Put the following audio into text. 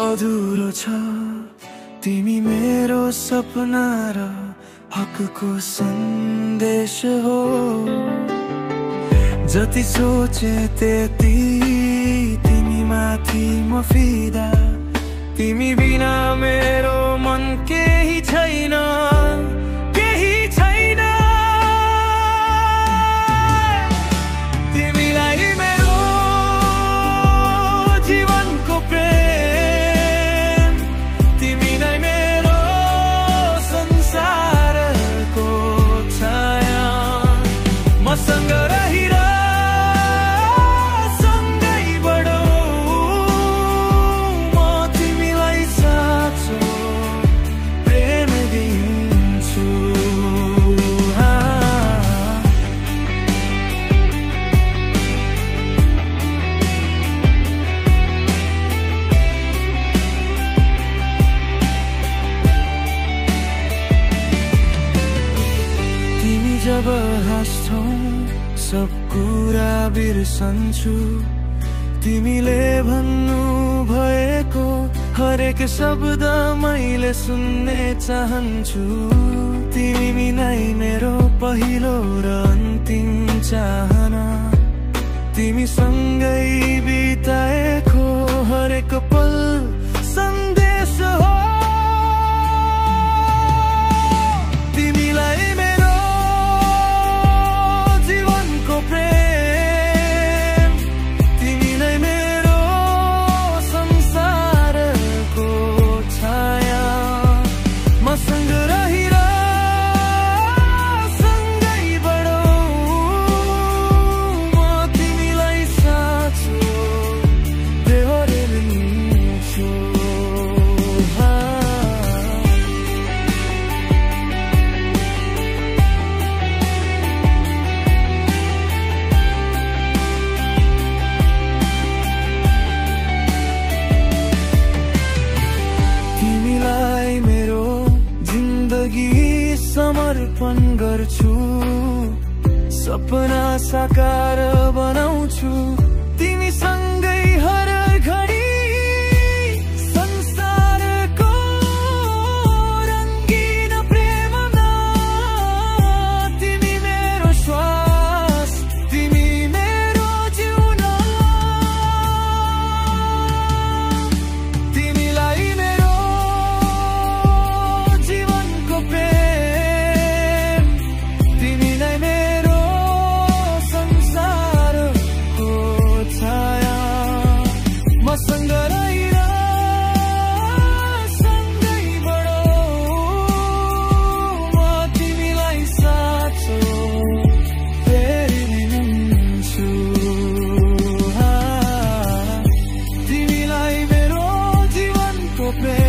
अधुरो छ तिमी मेरो सपना र हकको सन्देश हो। जति सोचे त्यति तिमी माथि म फिदा, तिमी बिना मेरो मन केही छैन, केही छैन। तिमीलाई मेरो जीवनको प्रेम, तिमी नै मेरो संसारको छाया। मसँग रहिर जब हाँस्छौ सब कुरा बिर्सन्छु, तिमीले भन्नु भएको हरेक शब्द मैले सुन्ने चाहन्छु। तिमी नै मेरो पहिलो र अन्तिम चाहना, तिमीसँगै बिताएको हरेक पल सन्देश हो। तिमीलाई प्रेम, तिमी नै मेरो संसारको छाया। मसँग रहिर सँगै बढौँ, म तिमीलाई साँचो बेहोरिन्छु। समर्पण गर्छु, सपना साकार बनाउँछु, तिमीसँगै हर घडी संसारको रङ्गीन प्रेममा। तिमी मेरो श्वास, तिमी मेरो जीवन, तिमीलाई मेरो जीवनको प्रेम, मसँग रहिर सँगै बढौँ, म तिमीलाई साँचो फेरिदिन्छु। तिमीलाई मेरो जीवनको प्रेम।